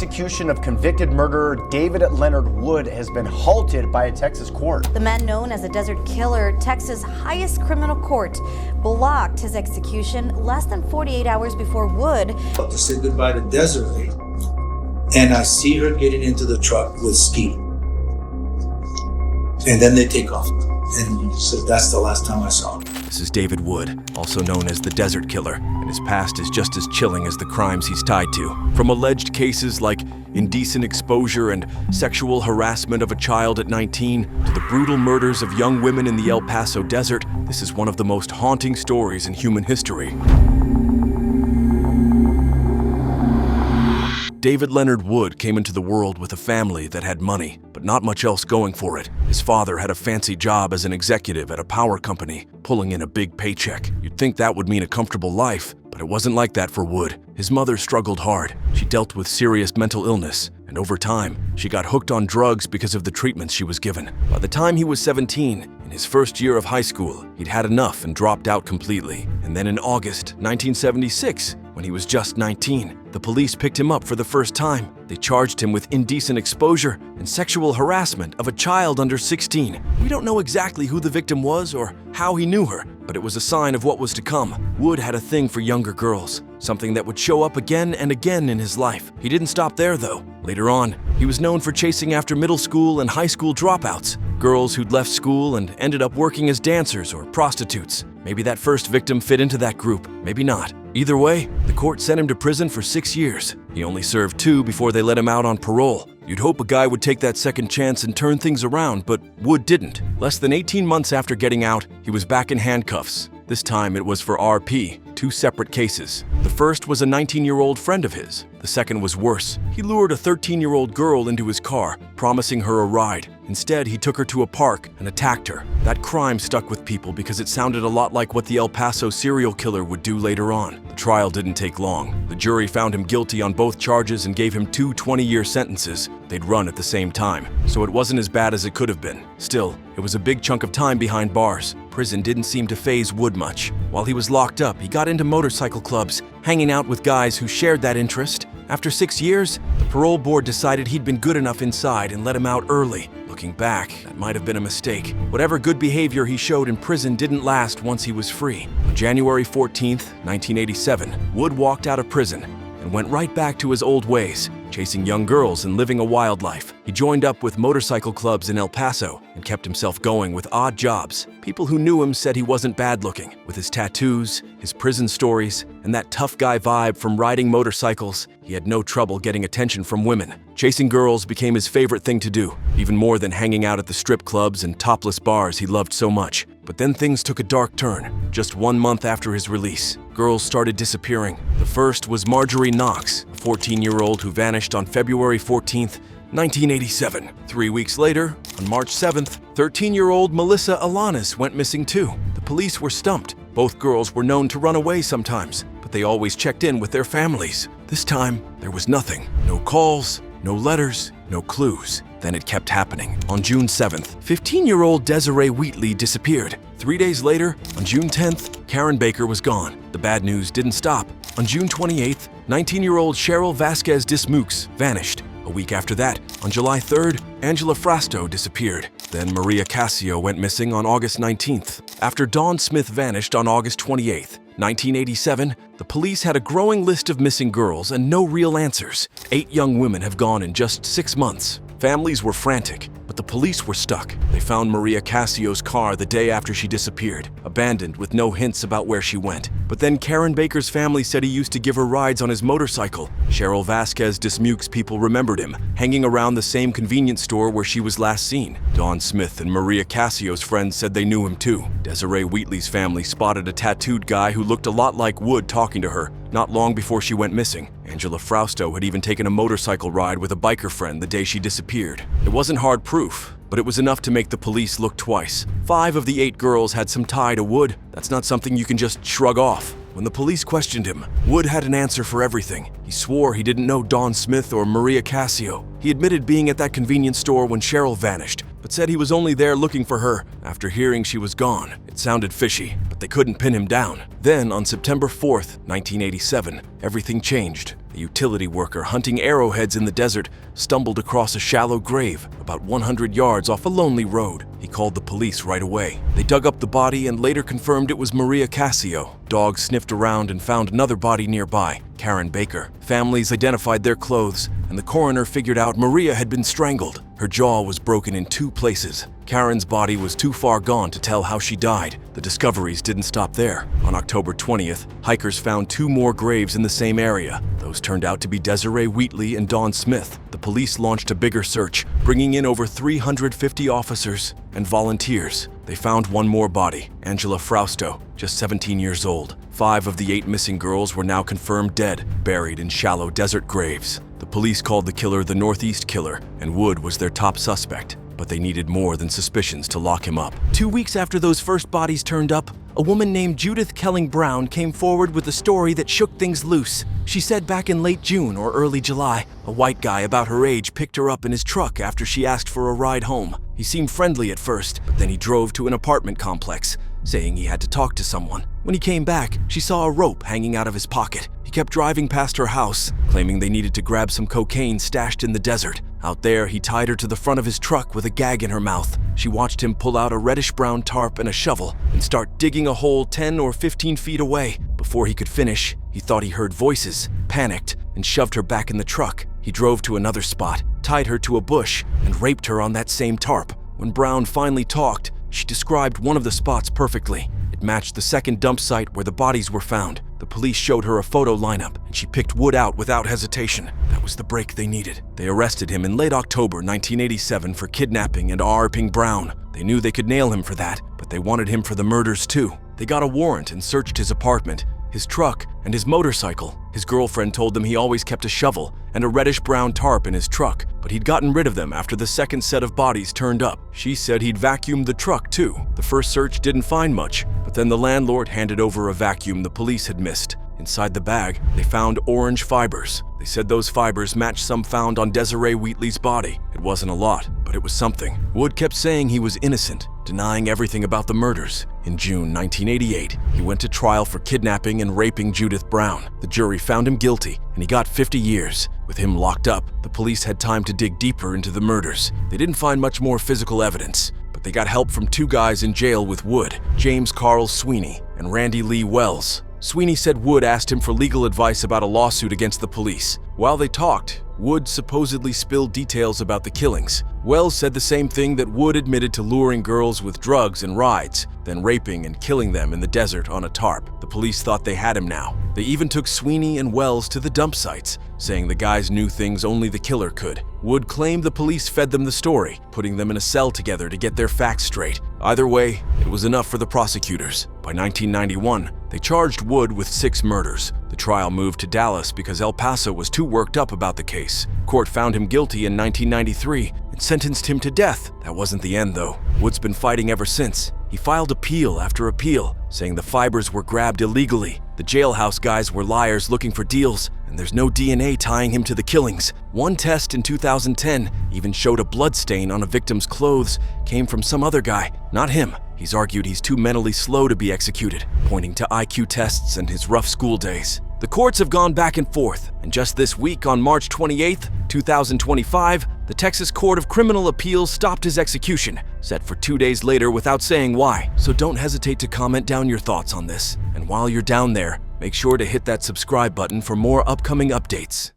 execution of convicted murderer David Leonard Wood has been halted by a Texas court. The man known as the Desert Killer, Texas' highest criminal court, blocked his execution less than 48 hours before Wood. To say goodbye to Desiree, and I see her getting into the truck with Ski. And then they take off. And so that's the last time I saw him. This is David Wood, also known as the Desert Killer, and his past is just as chilling as the crimes he's tied to. From alleged cases like indecent exposure and sexual harassment of a child at 19 to the brutal murders of young women in the El Paso desert, this is one of the most haunting stories in human history. David Leonard Wood came into the world with a family that had money, but not much else going for it. His father had a fancy job as an executive at a power company, pulling in a big paycheck. You'd think that would mean a comfortable life, but it wasn't like that for Wood. His mother struggled hard. She dealt with serious mental illness, and over time, she got hooked on drugs because of the treatments she was given. By the time he was 17, in his first year of high school, he'd had enough and dropped out completely. And then in August 1976, when he was just 19, the police picked him up for the first time. They charged him with indecent exposure and sexual harassment of a child under 16. We don't know exactly who the victim was or how he knew her, but it was a sign of what was to come. Wood had a thing for younger girls, something that would show up again and again in his life. He didn't stop there, though. Later on, he was known for chasing after middle school and high school dropouts, girls who'd left school and ended up working as dancers or prostitutes. Maybe that first victim fit into that group, maybe not. Either way, the court sent him to prison for 6 years. He only served 2 before they let him out on parole. You'd hope a guy would take that second chance and turn things around, but Wood didn't. Less than 18 months after getting out, he was back in handcuffs. This time it was for RP, 2 separate cases. The first was a 19-year-old friend of his. The second was worse. He lured a 13-year-old girl into his car, promising her a ride. Instead, he took her to a park and attacked her. That crime stuck with people because it sounded a lot like what the El Paso serial killer would do later on. The trial didn't take long. The jury found him guilty on both charges and gave him 2 20-year sentences. They'd run at the same time, so it wasn't as bad as it could have been. Still, it was a big chunk of time behind bars. Prison didn't seem to faze Wood much. While he was locked up, he got into motorcycle clubs, hanging out with guys who shared that interest. After 6 years, the parole board decided he'd been good enough inside and let him out early. Looking back, that might have been a mistake. Whatever good behavior he showed in prison didn't last once he was free. On January 14th, 1987, Wood walked out of prison and went right back to his old ways, chasing young girls and living a wild life. He joined up with motorcycle clubs in El Paso and kept himself going with odd jobs. People who knew him said he wasn't bad looking. With his tattoos, his prison stories, and that tough guy vibe from riding motorcycles, he had no trouble getting attention from women. Chasing girls became his favorite thing to do, even more than hanging out at the strip clubs and topless bars he loved so much. But then things took a dark turn. Just 1 month after his release, girls started disappearing. The first was Marjorie Knox, a 14-year-old who vanished on February 14th, 1987. 3 weeks later, on March 7th, 13-year-old Melissa Alanis went missing too. The police were stumped. Both girls were known to run away sometimes, but they always checked in with their families. This time, there was nothing. No calls, no letters, no clues. Then it kept happening. On June 7th, 15-year-old Desiree Wheatley disappeared. 3 days later, on June 10th, Karen Baker was gone. The bad news didn't stop. On June 28th, 19-year-old Cheryl Vasquez Dismukes vanished. A week after that, on July 3rd, Angela Frausto disappeared. Then Maria Cascio went missing on August 19th. After Dawn Smith vanished on August 28th, 1987, the police had a growing list of missing girls and no real answers. 8 young women have gone in just 6 months. Families were frantic, but the police were stuck. They found Maria Caccio's car the day after she disappeared, abandoned with no hints about where she went. But then Karen Baker's family said he used to give her rides on his motorcycle. Cheryl Vasquez Dismukes' people remembered him, hanging around the same convenience store where she was last seen. Dawn Smith and Maria Caccio's friends said they knew him too. Desiree Wheatley's family spotted a tattooed guy who looked a lot like Wood talking to her, not long before she went missing. Angela Frausto had even taken a motorcycle ride with a biker friend the day she disappeared. It wasn't hard proof, but it was enough to make the police look twice. 5 of the 8 girls had some tie to Wood. That's not something you can just shrug off. When the police questioned him, Wood had an answer for everything. He swore he didn't know Dawn Smith or Maria Cascio. He admitted being at that convenience store when Cheryl vanished, but said he was only there looking for her after hearing she was gone. It sounded fishy, but they couldn't pin him down. Then, on September 4th, 1987, everything changed. A utility worker hunting arrowheads in the desert stumbled across a shallow grave about 100 yards off a lonely road. He called the police right away. They dug up the body and later confirmed it was Maria Cascio. Dogs sniffed around and found another body nearby, Karen Baker. Families identified their clothes, and the coroner figured out Maria had been strangled. Her jaw was broken in 2 places. Karen's body was too far gone to tell how she died. The discoveries didn't stop there. On October 20th, hikers found 2 more graves in the same area. Those turned out to be Desiree Wheatley and Dawn Smith. The police launched a bigger search, bringing in over 350 officers and volunteers. They found 1 more body, Angela Frausto, just 17 years old. 5 of the 8 missing girls were now confirmed dead, buried in shallow desert graves. The police called the killer the Northeast Killer, and Wood was their top suspect. But they needed more than suspicions to lock him up. 2 weeks after those first bodies turned up, a woman named Judith Kelling Brown came forward with a story that shook things loose. She said back in late June or early July, a white guy about her age picked her up in his truck after she asked for a ride home. He seemed friendly at first, but then he drove to an apartment complex, saying he had to talk to someone. When he came back, she saw a rope hanging out of his pocket. He kept driving past her house, claiming they needed to grab some cocaine stashed in the desert. Out there, he tied her to the front of his truck with a gag in her mouth. She watched him pull out a reddish-brown tarp and a shovel and start digging a hole 10 or 15 feet away. Before he could finish, he thought he heard voices, panicked, and shoved her back in the truck. He drove to another spot, tied her to a bush, and raped her on that same tarp. When Brown finally talked, she described one of the spots perfectly. It matched the second dump site where the bodies were found. The police showed her a photo lineup, and she picked Wood out without hesitation. That was the break they needed. They arrested him in late October 1987 for kidnapping and R.Ping Brown. They knew they could nail him for that, but they wanted him for the murders too. They got a warrant and searched his apartment, his truck, and his motorcycle. His girlfriend told them he always kept a shovel and a reddish-brown tarp in his truck, but he'd gotten rid of them after the second set of bodies turned up. She said he'd vacuumed the truck too. The first search didn't find much, but then the landlord handed over a vacuum the police had missed. Inside the bag, they found orange fibers. They said those fibers matched some found on Desiree Wheatley's body. It wasn't a lot, but it was something. Wood kept saying he was innocent, denying everything about the murders. In June 1988, he went to trial for kidnapping and raping Judith Brown. The jury found him guilty, and he got 50 years. With him locked up, the police had time to dig deeper into the murders. They didn't find much more physical evidence, but they got help from 2 guys in jail with Wood, James Carl Sweeney and Randy Lee Wells. Sweeney said Wood asked him for legal advice about a lawsuit against the police. While they talked, Wood supposedly spilled details about the killings. Wells said the same thing, that Wood admitted to luring girls with drugs and rides, then raping and killing them in the desert on a tarp. The police thought they had him now. They even took Sweeney and Wells to the dump sites, saying the guys knew things only the killer could. Wood claimed the police fed them the story, putting them in a cell together to get their facts straight. Either way, it was enough for the prosecutors. By 1991, they charged Wood with 6 murders. The trial moved to Dallas because El Paso was too worked up about the case. Court found him guilty in 1993 and sentenced him to death. That wasn't the end, though. Wood's been fighting ever since. He filed appeal after appeal, saying the fibers were grabbed illegally. The jailhouse guys were liars looking for deals, and there's no DNA tying him to the killings. One test in 2010 even showed a blood stain on a victim's clothes came from some other guy, not him. He's argued he's too mentally slow to be executed, pointing to IQ tests and his rough school days. The courts have gone back and forth, and just this week on March 28, 2025, the Texas Court of Criminal Appeals stopped his execution, set for 2 days later without saying why. So don't hesitate to comment down your thoughts on this. And while you're down there, make sure to hit that subscribe button for more upcoming updates.